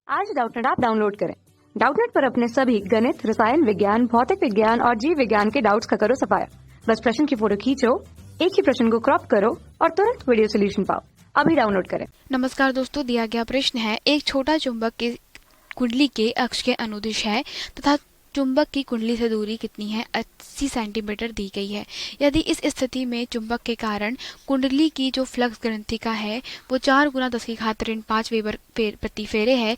आज Doubtnut app download करें। Doubtnut पर अपने सभी गणित, रसायन विज्ञान, भौतिक विज्ञान और जीव विज्ञान के डाउट्स का करो सफाया। बस प्रश्न की फोटो खींचो, एक ही प्रश्न को क्रॉप करो और तुरंत वीडियो सोल्यूशन पाओ। अभी डाउनलोड करें। नमस्कार दोस्तों, दिया गया प्रश्न है, एक छोटा चुंबक की कुंडली के अक्ष के अनुदिश है तथा चुंबक की कुंडली से दूरी कितनी है, 80 सेंटीमीटर दी गई है। यदि इस स्थिति में चुंबक के कारण कुंडली की जो फ्लक्स घनत्व है वो 4 गुना 10⁻⁵ वेबर प्रति फेरे है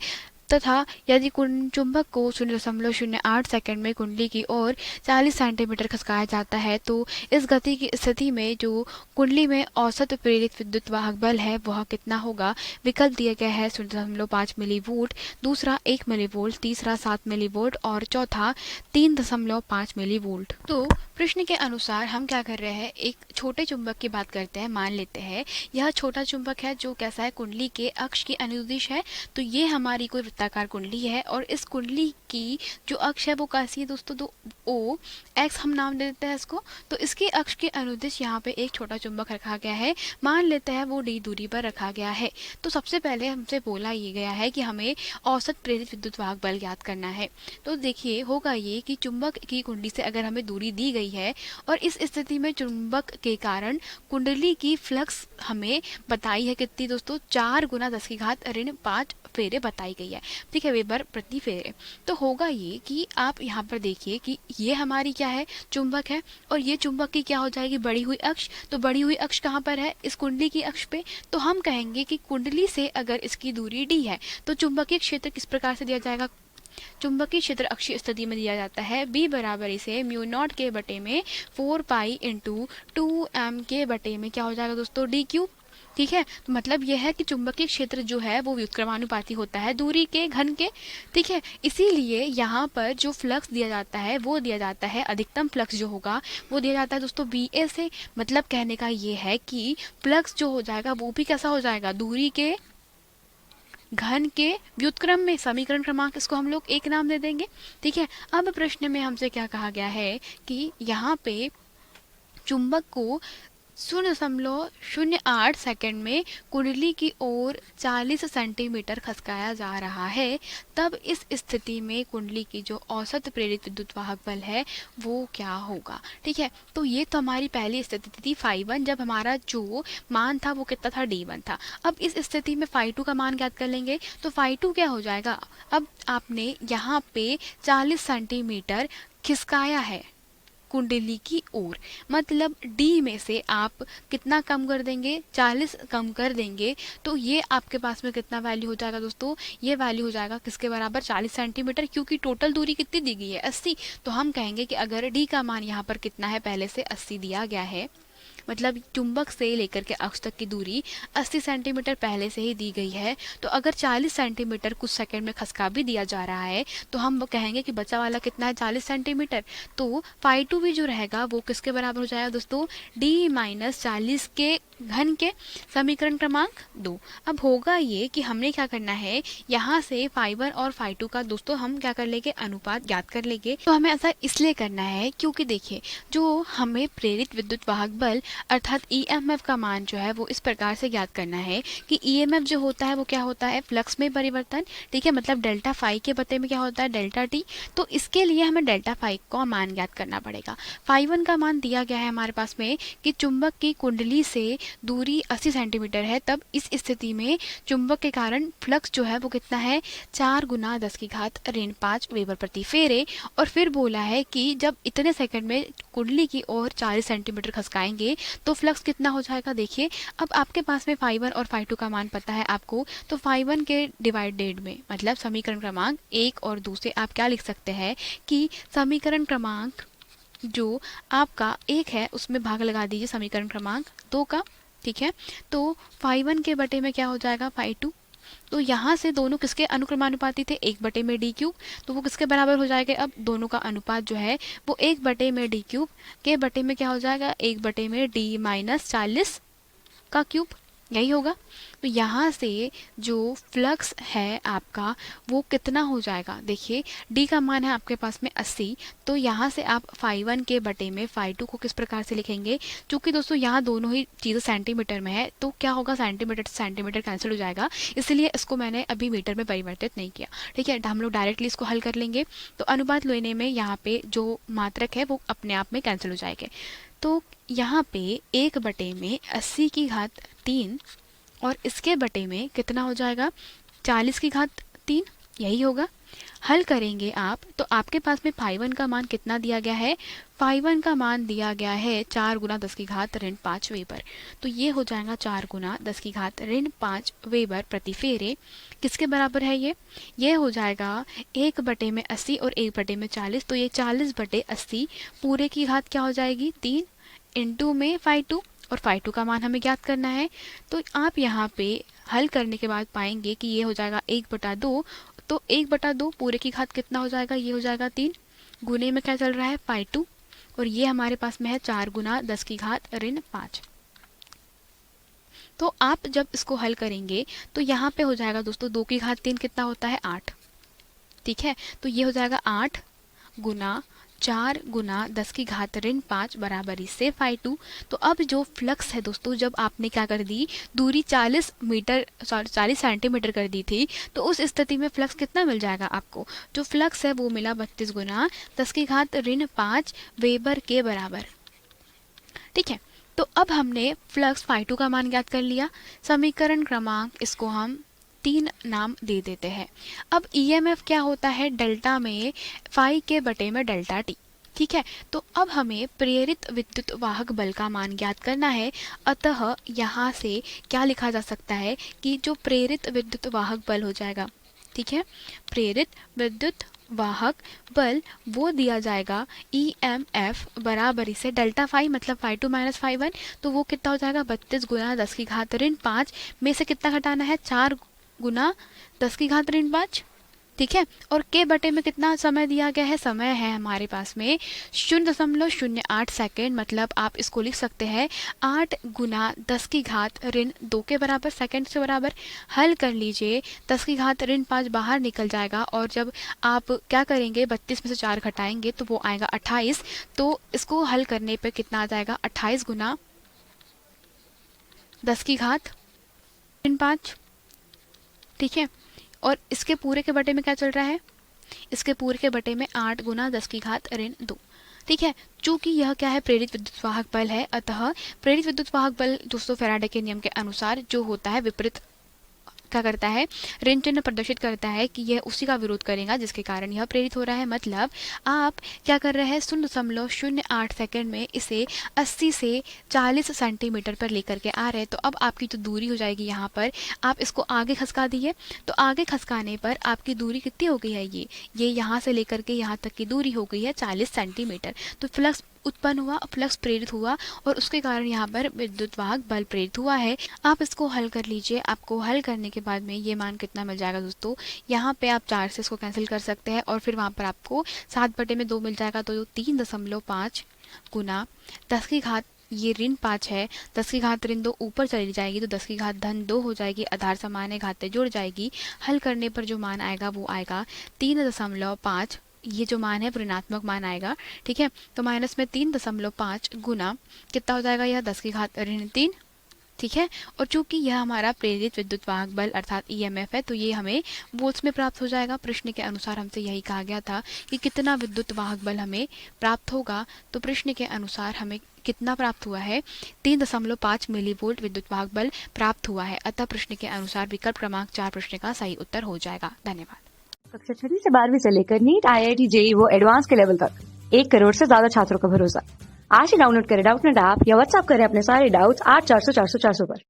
तथा यदि चुंबक को 0.08 सेकंड में कुंडली की ओर 40 सेंटीमीटर खसकाया जाता है तो इस गति की स्थिति में जो कुंडली में औसत प्रेरित विद्युत वाहक बल है वह कितना होगा। विकल्प दिया गया है 0.5 मिलीवोल्ट, दूसरा 1 मिलीवोल्ट, तीसरा 7 मिलीवोल्ट और चौथा 3.5 मिलीवोल्ट। तो प्रश्न के अनुसार हम क्या कर रहे हैं, एक छोटे चुंबक की बात करते हैं। मान लेते हैं यह छोटा चुंबक है जो कैसा है, कुंडली के अक्ष की अनुदिश है। तो ये हमारी कोई वृत्ताकार कुंडली है और इस कुंडली की जो अक्ष है वो कैसी है दोस्तों, तो ओ एक्स हम नाम दे देते हैं इसको। तो इसके अक्ष के अनुदिश यहाँ पे एक छोटा चुंबक रखा गया है, मान लेते हैं वो डी दूरी पर रखा गया है। तो सबसे पहले हमसे बोला ये गया है कि हमें औसत प्रेरित विद्युत वाहक बल ज्ञात करना है। तो देखिए होगा ये कि चुंबक की कुंडली से अगर हमें दूरी दी गई है और इस स्थिति में चुंबक के कारण कुंडली की फ्लक्स हमें बताई है कितनी दोस्तों, 4 गुना 10⁻⁵ फेरे बताई गई है, ठीक है, वेबर प्रति फेरे। तो होगा ये कि आप यहाँ पर देखिए कि ये हमारी क्या है, चुंबक है और ये चुंबक की क्या हो जाएगी, बढ़ी हुई अक्ष। तो बढ़ी हुई अक्ष कहाँ पर है, इस कुंडली की अक्ष पे। तो हम कहेंगे कि कुंडली से अगर इसकी दूरी डी है तो चुंबकीय क्षेत्र किस प्रकार से दिया जाएगा, चुंबकीय क्षेत्र अक्षीय स्थिति में दिया जाता है b बराबर इसे μ0 के बटे में 4 पाई इंटू 2m के बटे में क्या हो जाएगा दोस्तों, डी क्यूब। ठीक है, तो मतलब यह है कि चुंबकीय क्षेत्र जो है वो व्युत्क्रमानुपाती होता है दूरी के घन के। ठीक है, इसीलिए यहाँ पर जो फ्लक्स दिया जाता है वो दिया जाता है, अधिकतम फ्लक्स जो होगा वो दिया जाता है दोस्तों बी ए से। मतलब कहने का ये है कि फ्लक्स जो हो जाएगा वो भी कैसा हो जाएगा, दूरी के घन के व्युत्क्रम में। समीकरण क्रमांक इसको हम लोग एक नाम दे देंगे। ठीक है, अब प्रश्न में हमसे क्या कहा गया है कि यहाँ पे चुंबक को 0.08 सेकंड में कुंडली की ओर 40 सेंटीमीटर खसकाया जा रहा है। तब इस स्थिति में कुंडली की जो औसत प्रेरित विद्युत वाहक बल है वो क्या होगा। ठीक है, तो ये तो हमारी पहली स्थिति थी φ1, जब हमारा जो मान था वो कितना था, d1 था। अब इस स्थिति में φ2 का मान ज्ञात कर लेंगे। तो φ2 क्या हो जाएगा, अब आपने यहाँ पे 40 सेंटीमीटर खिसकाया है कुंडली की ओर, मतलब D में से आप कितना कम कर देंगे, 40 कम कर देंगे। तो ये आपके पास में कितना वैल्यू हो जाएगा दोस्तों, ये वैल्यू हो जाएगा किसके बराबर, 40 सेंटीमीटर, क्योंकि टोटल दूरी कितनी दी गई है, 80। तो हम कहेंगे कि अगर D का मान यहाँ पर कितना है, पहले से 80 दिया गया है, मतलब चुंबक से लेकर के अक्ष तक की दूरी 80 सेंटीमीटर पहले से ही दी गई है। तो अगर 40 सेंटीमीटर कुछ सेकंड में खसका भी दिया जा रहा है तो हम वो कहेंगे कि बचा वाला कितना है, 40 सेंटीमीटर। तो φ2 भी जो रहेगा वो किसके बराबर हो जाएगा दोस्तों, D-40 के घन के, समीकरण क्रमांक 2। अब होगा ये कि हमने क्या करना है, यहाँ से φ1 और φ2 का दोस्तों हम क्या कर लेंगे, अनुपात ज्ञात कर लेंगे। तो हमें ऐसा इसलिए करना है क्योंकि देखिए जो हमें प्रेरित विद्युत वाहक बल अर्थात ईएमएफ का मान जो है वो इस प्रकार से ज्ञात करना है कि ईएमएफ जो होता है वो क्या होता है, फ्लक्स में परिवर्तन। ठीक है, मतलब डेल्टा फाई के बते में क्या होता है, डेल्टा टी। तो इसके लिए हमें डेल्टा फाई का मान ज्ञात करना पड़ेगा। φ1 का मान दिया गया है हमारे पास में कि चुंबक की कुंडली से दूरी 80 सेंटीमीटर है। तब इस स्थिति में चुंबक के कारण फ्लक्स जो है वो कितना है, 4 गुना 10⁻⁵ वेबर प्रति फेरे। और फिर बोला है कि जब इतने सेकंड में कुंडली की ओर 40 सेंटीमीटर खसकाएंगे तो फ्लक्स कितना हो जाएगा। देखिए अब आपके पास में φ1 और φ2 का मान पता है आपको, तो φ1 के डिवाइडेड में मतलब समीकरण क्रमांक 1 और 2 से आप क्या लिख सकते हैं कि समीकरण क्रमांक जो आपका 1 है उसमें भाग लगा दीजिए समीकरण क्रमांक 2 का। ठीक है, तो φ1 के बटे में क्या हो जाएगा, φ2। तो यहाँ से दोनों किसके अनुक्रमानुपाती थे, 1 बटे में डी क्यूब। तो वो किसके बराबर हो जाएगा, अब दोनों का अनुपात जो है वो 1 बटे में डी क्यूब के बटे में क्या हो जाएगा, 1 बटे में D-40 का क्यूब, यही होगा। तो यहाँ से जो फ्लक्स है आपका वो कितना हो जाएगा, देखिए डी का मान है आपके पास में 80, तो यहाँ से आप φ1 के बटे में φ2 को किस प्रकार से लिखेंगे, क्योंकि दोस्तों यहाँ दोनों ही चीज़ें सेंटीमीटर में है तो क्या होगा, सेंटीमीटर से सेंटीमीटर कैंसिल हो जाएगा, इसलिए इसको मैंने अभी मीटर में परिवर्तित नहीं किया। ठीक है, हम लोग डायरेक्टली इसको हल कर लेंगे। तो अनुपात लेने में यहाँ पे जो मात्रक है वो अपने आप में कैंसिल हो जाएंगे। तो यहाँ पे 1/80⁻³ और इसके बटे में कितना हो जाएगा, 40⁻3, यही होगा। हल करेंगे आप तो आपके पास में φ1 का मान कितना दिया गया है, φ1 का मान दिया गया है 4 × 10⁻5 वेबर। तो ये हो जाएगा 4 × 10⁻5 वेबर प्रति फेरे। किसके बराबर है ये हो जाएगा 1/80 और 1/40, तो ये 40/80 पूरे की घात क्या हो जाएगी 3 इंटू में φ2, और φ2 का मान हमें ज्ञात करना है। तो आप यहाँ पे हल करने के बाद पाएंगे कि ये हो जाएगा 1/2, तो 1/2 पूरे की घात कितना हो जाएगा, ये हो जाएगा 3, गुने में क्या चल रहा है φ2, और ये हमारे पास में है 4 × 10⁻5। तो आप जब इसको हल करेंगे तो यहाँ पे हो जाएगा दोस्तों 2⁻3 कितना होता है 8। ठीक है, तो ये हो जाएगा 8 × 4 × 10⁻5 बराबर इससे φ2। तो अब जो फ्लक्स है दोस्तों, जब आपने क्या कर दी, दूरी 40 सेंटीमीटर कर दी थी, तो उस स्थिति में फ्लक्स कितना मिल जाएगा आपको, जो फ्लक्स है वो मिला 32 × 10⁻5 वेबर के बराबर। ठीक है, तो अब हमने फ्लक्स φ2 का मान ज्ञात कर लिया। समीकरण क्रमांक इसको हम 3 नाम दे देते हैं। अब ईएमएफ क्या होता है, डेल्टा में फाई के बटे में डेल्टा टी। ठीक है, तो अब हमें प्रेरित विद्युत वाहक बल का मान ज्ञात करना है। अतः यहाँ से क्या लिखा जा सकता है कि जो प्रेरित विद्युत वाहक बल हो जाएगा, ठीक है, प्रेरित विद्युत वाहक बल वो दिया जाएगा EMF बराबर इसे डेल्टा फाई, मतलब φ2 - φ1, तो वो कितना हो जाएगा 32 × 10⁻5 में से कितना घटाना है 4 × 10⁻5। ठीक है, और के बटे में कितना समय दिया गया है, समय है हमारे पास में 0.08 सेकेंड, मतलब आप इसको लिख सकते हैं 8 × 10⁻2 के बराबर, सेकेंड से बराबर। हल कर लीजिए, 10⁻5 बाहर निकल जाएगा, और जब आप क्या करेंगे 32 में से 4 घटाएंगे तो वो आएगा 28। तो इसको हल करने पे कितना आ जाएगा 28 × 10⁻5। ठीक है, और इसके पूरे के बटे में क्या चल रहा है, इसके पूरे के बटे में 8 × 10⁻2। ठीक है, चूंकि यह क्या है, प्रेरित विद्युत वाहक बल है, अतः प्रेरित विद्युत वाहक बल दोस्तों फैराडे के नियम के अनुसार जो होता है विपरीत क्या करता है, ऋण चिन्ह प्रदर्शित करता है कि यह उसी का विरोध करेगा जिसके कारण यह प्रेरित हो रहा है। मतलब आप क्या कर रहे हैं, 0.08 सेकेंड में इसे 80 से 40 सेंटीमीटर पर लेकर के आ रहे हैं। तो अब आपकी जो दूरी हो जाएगी यहाँ पर, आप इसको आगे खसका दिए, तो आगे खसकाने पर आपकी दूरी कितनी हो गई है, ये यहाँ से लेकर के यहाँ तक की दूरी हो गई है 40 सेंटीमीटर। तो फ्लक्स उत्पन्न हुआ, फ्लक्स प्रेरित हुआ, और उसके कारण यहाँ पर विद्युत वाहक बल प्रेरित हुआ है। आप इसको हल कर लीजिए, आपको हल करने के बाद में ये मान कितना मिल जाएगा दोस्तों, यहाँ पे आप 4 से इसको कैंसिल कर सकते हैं, और फिर वहाँ पर आपको 7/2 मिल जाएगा। तो 3.5 × 10⁻, ये ऋण 5 है, 10⁻2 ऊपर चली जाएगी तो 10⁻2 हो जाएगी, आधार सामान्य घातें जुड़ जाएगी। हल करने पर जो मान आएगा वो आएगा 3.5, ये जो मान है ऋणात्मक मान आएगा। ठीक है, तो माइनस में 3.5 गुना कितना हो जाएगा, यह 10⁻3। ठीक है, और चूंकि यह हमारा प्रेरित विद्युत वाहक बल अर्थात EMF है, तो ये हमें वोल्ट्स में प्राप्त हो जाएगा। प्रश्न के अनुसार हमसे यही कहा गया था कि कितना विद्युत वाहक बल हमें प्राप्त होगा, तो प्रश्न के अनुसार हमें कितना प्राप्त हुआ है, 3.5 मिलीवोल्ट विद्युत वाहक बल प्राप्त हुआ है। अतः प्रश्न के अनुसार विकल्प क्रमांक 4 प्रश्न का सही उत्तर हो जाएगा। धन्यवाद। कक्षा 6 से 12वीं से लेकर नीट, IIT, JEE वो एडवांस के लेवल तक 1 करोड़ से ज्यादा छात्रों का भरोसा। आज ही डाउनलोड करें डाउटनेट ऐप या व्हाट्सएप करें अपने सारे डाउट्स 8400 400 400 पर।